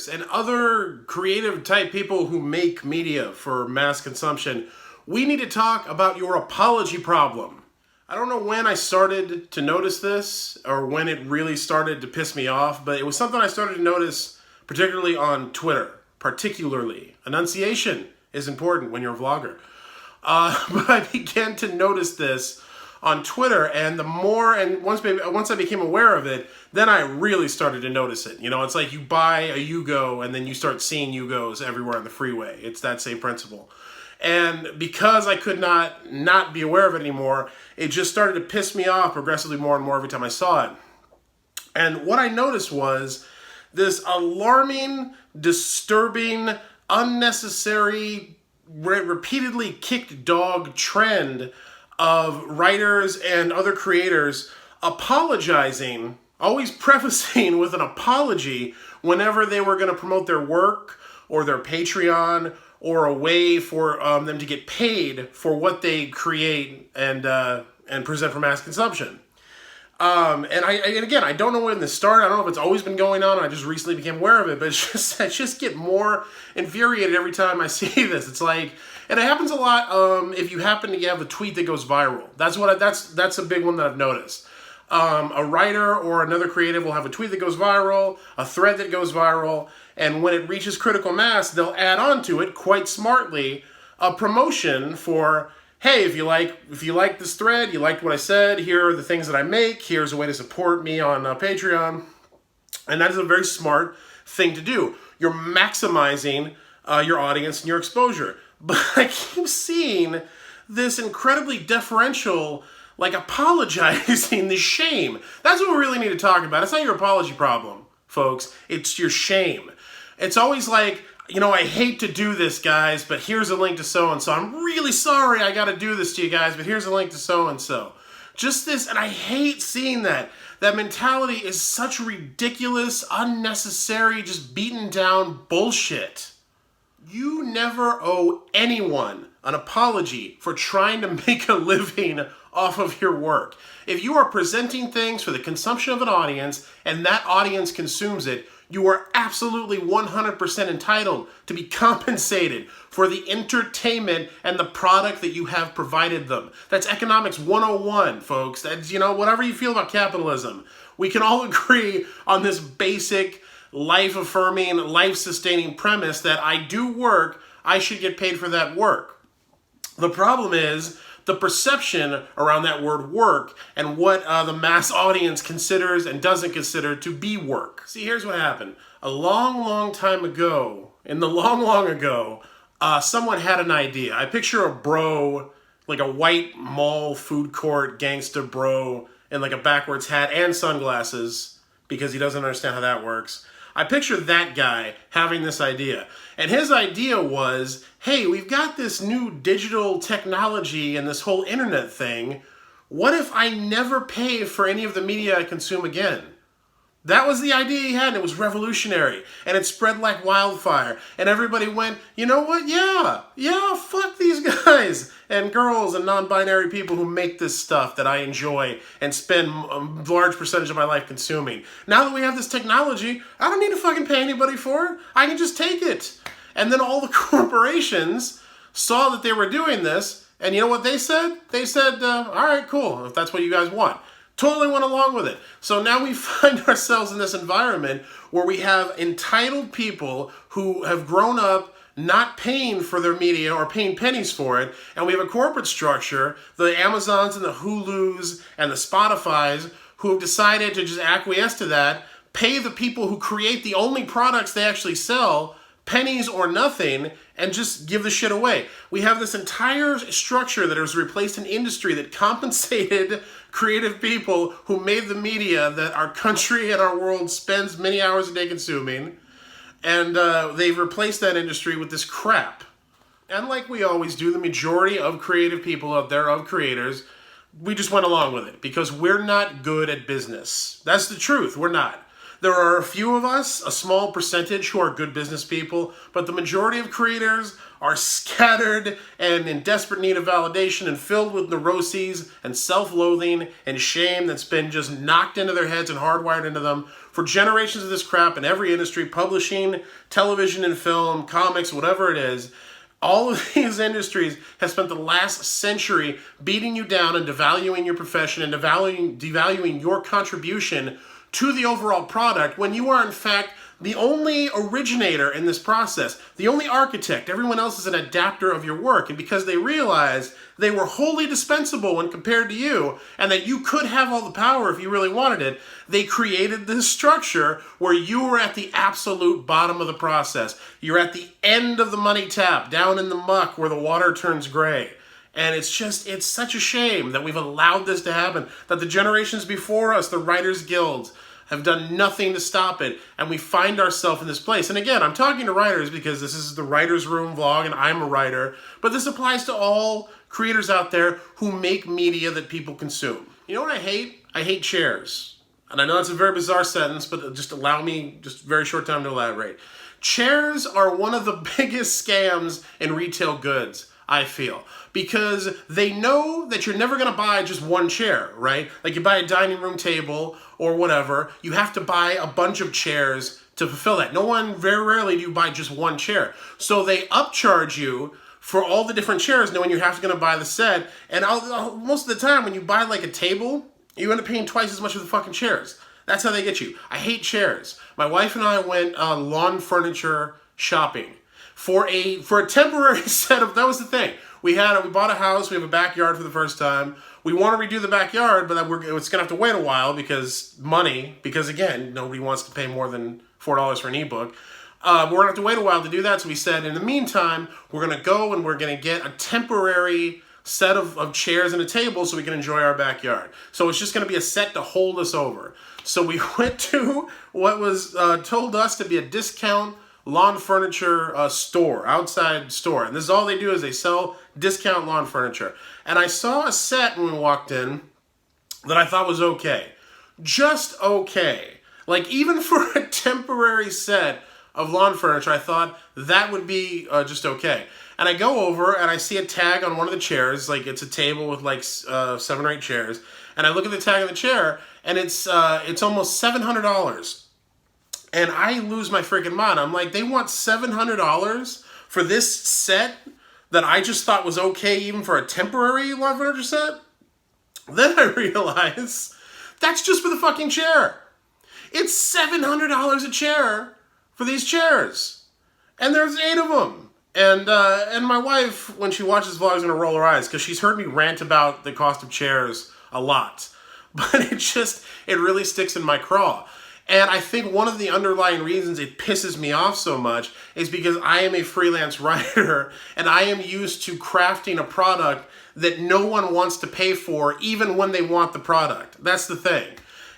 writers and other creative type people who make media for mass consumption, we need to talk about your apology problem. I don't know when I started to notice this or when it really started to piss me off, but it was something I started to notice particularly on Twitter. Particularly. Enunciation is important when you're a vlogger. But I began to notice this on Twitter, and once I became aware of it, then I really started to notice it. You know, it's like you buy a Yugo and then you start seeing Yugos everywhere on the freeway. It's that same principle. And because I could not be aware of it anymore, it just started to piss me off progressively more and more every time I saw it. And what I noticed was this alarming, disturbing, unnecessary, repeatedly kicked dog trend of writers and other creators apologizing, always prefacing with an apology whenever they were going to promote their work or their Patreon or a way for them to get paid for what they create and present for mass consumption. And again, I don't know when this started. I don't know if it's always been going on. I just recently became aware of it. But I just get more infuriated every time I see this. It's like, and it happens a lot. If you happen to have a tweet that goes viral, that's a big one that I've noticed. A writer or another creative will have a tweet that goes viral, a thread that goes viral, and when it reaches critical mass, they'll add on to it quite smartly a promotion for, hey, if you like this thread, you liked what I said, here are the things that I make, here's a way to support me on Patreon. And that is a very smart thing to do. You're maximizing your audience and your exposure. But I keep seeing this incredibly deferential, like apologizing, the shame. That's what we really need to talk about. It's not your apology problem, folks. It's your shame. It's always like, you know, I hate to do this, guys, but here's a link to so-and-so. I'm really sorry I got to do this to you guys, but here's a link to so-and-so. Just this, and I hate seeing that. That mentality is such ridiculous, unnecessary, just beaten down bullshit. You never owe anyone an apology for trying to make a living off of your work. If you are presenting things for the consumption of an audience and that audience consumes it, you are absolutely 100% entitled to be compensated for the entertainment and the product that you have provided them. That's economics 101, folks. That's, you know, whatever you feel about capitalism, we can all agree on this basic life-affirming, life-sustaining premise that I do work, I should get paid for that work. The problem is the perception around that word work and what the mass audience considers and doesn't consider to be work. See, here's what happened. A long time ago, in the long ago, someone had an idea. I picture a bro, like a white mall food court gangster bro in like a backwards hat and sunglasses because he doesn't understand how that works. I picture that guy having this idea. And his idea was, hey, we've got this new digital technology and this whole internet thing. What if I never pay for any of the media I consume again? That was the idea he had, and it was revolutionary. And it spread like wildfire. And everybody went, you know what? Yeah, fuck these guys and girls and non-binary people who make this stuff that I enjoy and spend a large percentage of my life consuming. Now that we have this technology, I don't need to fucking pay anybody for it. I can just take it. And then all the corporations saw that they were doing this, and you know what they said? They said, all right, cool, if that's what you guys want. Totally went along with it. So now we find ourselves in this environment where we have entitled people who have grown up not paying for their media or paying pennies for it, and we have a corporate structure, the Amazons and the Hulus and the Spotifys, who have decided to just acquiesce to that, pay the people who create the only products they actually sell pennies or nothing, and just give the shit away. We have this entire structure that has replaced an industry that compensated creative people who made the media that our country and our world spends many hours a day consuming, and they've replaced that industry with this crap. And like we always do, the majority of creative people out there, of creators, we just went along with it because we're not good at business. That's the truth. We're not. There are a few of us, a small percentage, who are good business people, but the majority of creators are scattered and in desperate need of validation and filled with neuroses and self-loathing and shame that's been just knocked into their heads and hardwired into them for generations of this crap in every industry, publishing, television and film, comics, whatever it is. All of these industries have spent the last century beating you down and devaluing your profession and devaluing your contribution to the overall product when you are in fact the only originator in this process, the only architect. Everyone else is an adapter of your work, and because they realized they were wholly dispensable when compared to you and that you could have all the power if you really wanted it, they created this structure where you were at the absolute bottom of the process. You're at the end of the money tap, down in the muck where the water turns gray. And it's such a shame that we've allowed this to happen, that the generations before us, the Writers Guilds, have done nothing to stop it, and we find ourselves in this place. And again, I'm talking to writers because this is the Writer's Room vlog, and I'm a writer, but this applies to all creators out there who make media that people consume. You know what I hate? I hate chairs. And I know that's a very bizarre sentence, but just allow me just a very short time to elaborate. Chairs are one of the biggest scams in retail goods, I feel, because they know that you're never going to buy just one chair, right? Like you buy a dining room table or whatever, you have to buy a bunch of chairs to fulfill that. Very rarely do you buy just one chair. So they upcharge you for all the different chairs, knowing you're going to buy the set. And most of the time when you buy like a table, you end up paying twice as much for the fucking chairs. That's how they get you. I hate chairs. My wife and I went lawn furniture shopping for a temporary set of, that was the thing. We bought a house, we have a backyard for the first time. We want to redo the backyard, but it's going to have to wait a while because again, nobody wants to pay more than $4 for an ebook. We're going to have to wait a while to do that, so we said, in the meantime, we're going to go and we're going to get a temporary set of chairs and a table so we can enjoy our backyard. So it's just going to be a set to hold us over. So we went to what was told us to be a discount lawn furniture store, outside store. And this is all they do, is they sell discount lawn furniture. And I saw a set when we walked in that I thought was okay. Just okay. Like even for a temporary set of lawn furniture, I thought that would be just okay. And I go over and I see a tag on one of the chairs, like it's a table with like 7 or 8 chairs. And I look at the tag on the chair and it's almost $700. And I lose my freaking mind. I'm like, they want $700 for this set that I just thought was okay even for a temporary lawn furniture set? Then I realize that's just for the fucking chair. It's $700 a chair for these chairs. And there's 8 of them. And my wife, when she watches vlogs, is going to roll her eyes because she's heard me rant about the cost of chairs a lot. But it really sticks in my craw. And I think one of the underlying reasons it pisses me off so much is because I am a freelance writer and I am used to crafting a product that no one wants to pay for even when they want the product. That's the thing.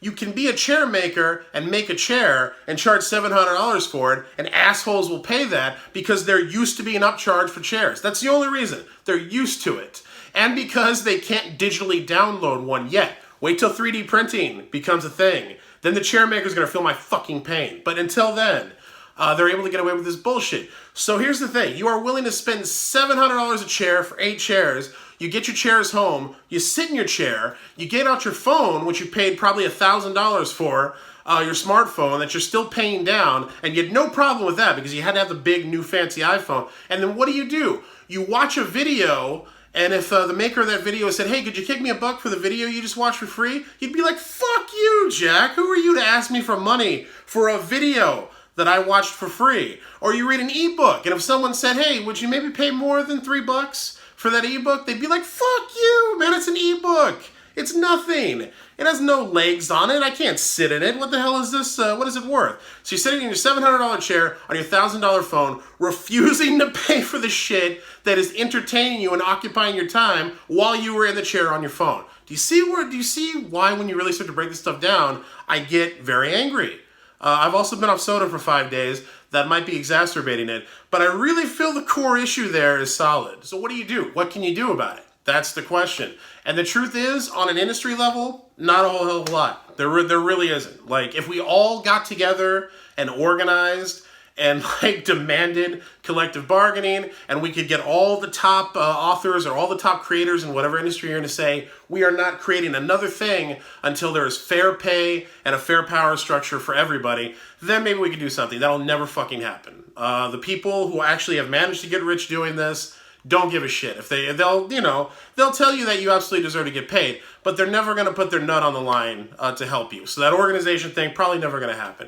You can be a chair maker and make a chair and charge $700 for it, and assholes will pay that because they're used to being upcharged for chairs. That's the only reason. They're used to it. And because they can't digitally download one yet. Wait till 3D printing becomes a thing. Then the chair maker's going to feel my fucking pain. But until then, they're able to get away with this bullshit. So here's the thing. You are willing to spend $700 a chair for 8 chairs. You get your chairs home. You sit in your chair. You get out your phone, which you paid probably $1,000 for, your smartphone that you're still paying down. And you had no problem with that because you had to have the big new fancy iPhone. And then what do? You watch a video. And if the maker of that video said, hey, could you kick me $1 for the video you just watched for free? You'd be like, fuck you, Jack. Who are you to ask me for money for a video that I watched for free? Or you read an ebook, and if someone said, hey, would you maybe pay more than $3 for that ebook? They'd be like, fuck you, man, it's an ebook. It's nothing. It has no legs on it. I can't sit in it. What the hell is this? What is it worth? So you're sitting in your $700 chair on your $1,000 phone, refusing to pay for the shit that is entertaining you and occupying your time while you were in the chair on your phone. Do you see why when you really start to break this stuff down, I get very angry? I've also been off soda for 5 days. That might be exacerbating it. But I really feel the core issue there is solid. So what do? What can you do about it? That's the question. And the truth is, on an industry level, not a whole hell of a lot. There really isn't. Like, if we all got together and organized and like demanded collective bargaining, and we could get all the top authors or all the top creators in whatever industry you're going to say, we are not creating another thing until there is fair pay and a fair power structure for everybody, then maybe we could do something. That'll never fucking happen. The people who actually have managed to get rich doing this don't give a shit. If they'll tell you that you absolutely deserve to get paid, but they're never going to put their nut on the line to help you. So that organization thing, probably never going to happen.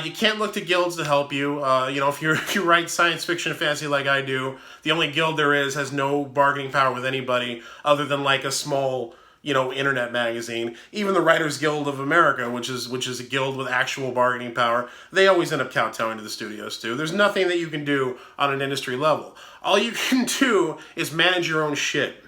You can't look to guilds to help you. If you write science fiction and fantasy like I do, the only guild there is has no bargaining power with anybody other than like a small, internet magazine. Even the Writers Guild of America, which is a guild with actual bargaining power, they always end up kowtowing to the studios too. There's nothing that you can do on an industry level. All you can do is manage your own shit.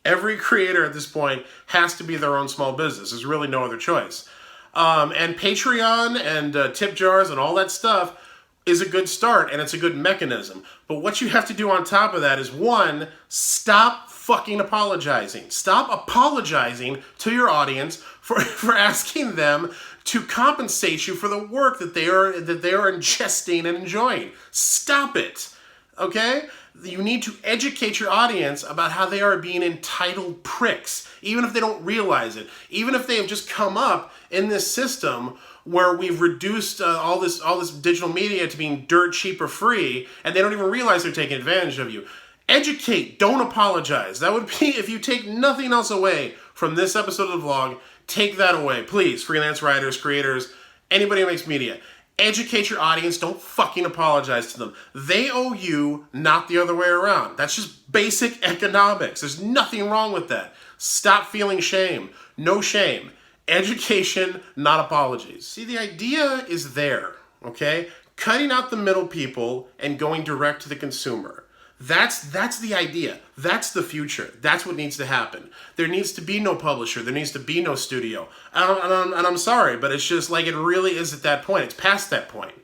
Every creator at this point has to be their own small business. There's really no other choice. And Patreon and tip jars and all that stuff is a good start, and it's a good mechanism. But what you have to do on top of that is, one, stop fucking apologizing. Stop apologizing to your audience for asking them to compensate you for the work that they are ingesting and enjoying. Stop it. Okay? You need to educate your audience about how they are being entitled pricks, even if they don't realize it. Even if they have just come up in this system where we've reduced all this digital media to being dirt cheap or free, and they don't even realize they're taking advantage of you. Educate, don't apologize. That would be, if you take nothing else away from this episode of the vlog, take that away. Please, freelance writers, creators, anybody who makes media. Educate your audience, don't fucking apologize to them. They owe you, not the other way around. That's just basic economics. There's nothing wrong with that. Stop feeling shame. No shame. Education, not apologies. See, the idea is there, okay? Cutting out the middle people and going direct to the consumer. That's the idea. That's the future. That's what needs to happen. There needs to be no publisher. There needs to be no studio. And I'm sorry, but it's just like it really is at that point. It's past that point.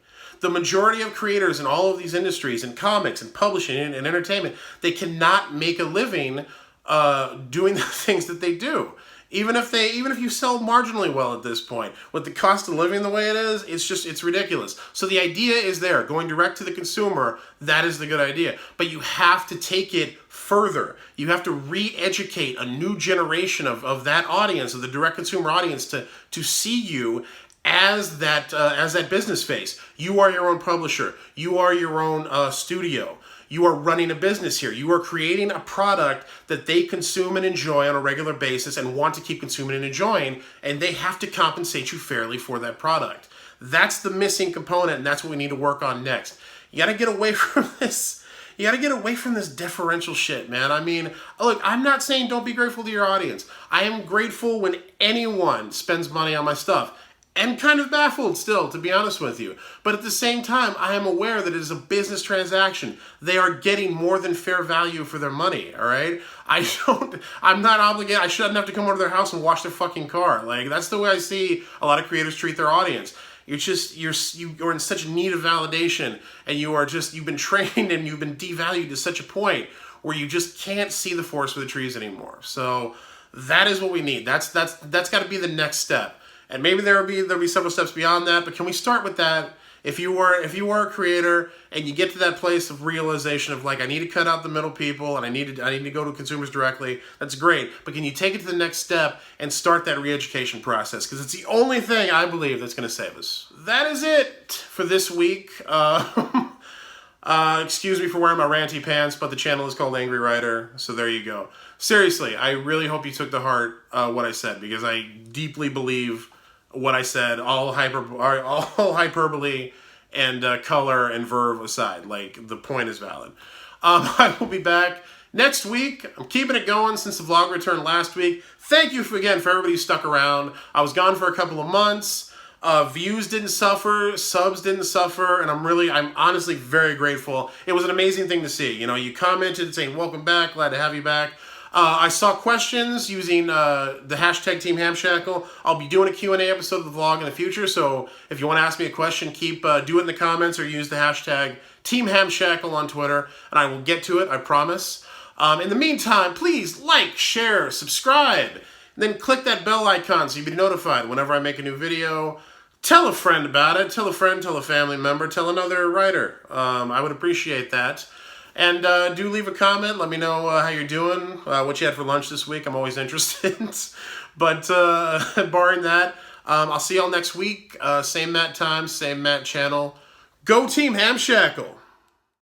The majority of creators in all of these industries, in comics and publishing and entertainment, they cannot make a living doing the things that they do. Even if you sell marginally well at this point, with the cost of living the way it is, it's ridiculous. So the idea is there, going direct to the consumer, that is the good idea. But you have to take it further. You have to re-educate a new generation of that audience, of the direct consumer audience, to see you as that business face. You are your own publisher. You are your own studio. You are running a business here. You are creating a product that they consume and enjoy on a regular basis and want to keep consuming and enjoying, and they have to compensate you fairly for that product. That's the missing component, and that's what we need to work on next. You got to get away from this. You got to get away from this deferential shit, man. I mean, look, I'm not saying don't be grateful to your audience. I am grateful when anyone spends money on my stuff. And kind of baffled still, to be honest with you. But at the same time, I am aware that it is a business transaction. They are getting more than fair value for their money, all right? I'm not obligated. I shouldn't have to come over to their house and wash their fucking car. Like, that's the way I see a lot of creators treat their audience. You're in such need of validation, and you've been trained and you've been devalued to such a point where you just can't see the forest for the trees anymore. So that is what we need. That's got to be the next step. And maybe there'll be several steps beyond that, but can we start with that? If you are a creator and you get to that place of realization of like, I need to cut out the middle people and I need to go to consumers directly, that's great. But can you take it to the next step and start that re-education process? Because it's the only thing I believe that's going to save us. That is it for this week. Excuse me for wearing my ranty pants, but the channel is called Angry Writer, so there you go. Seriously, I really hope you took to heart what I said, because I deeply believe what I said, all hyperbole and color and verve aside. Like, the point is valid. I will be back next week. I'm keeping it going since the vlog returned last week. Thank you again for everybody who stuck around. I was gone for a couple of months. Views didn't suffer, subs didn't suffer, and I'm honestly very grateful. It was an amazing thing to see. You commented saying, welcome back, glad to have you back. I saw questions using the hashtag Team Hamshackle. I'll be doing a Q&A episode of the vlog in the future, so if you want to ask me a question, do it in the comments or use the hashtag Team Hamshackle on Twitter, and I will get to it, I promise. In the meantime, please like, share, subscribe, and then click that bell icon so you'll be notified whenever I make a new video. Tell a friend about it. Tell a friend, tell a family member, tell another writer. I would appreciate that. And do leave a comment. Let me know how you're doing, what you had for lunch this week. I'm always interested. But barring that, I'll see y'all next week. Same Matt time, same Matt channel. Go Team Hamshackle!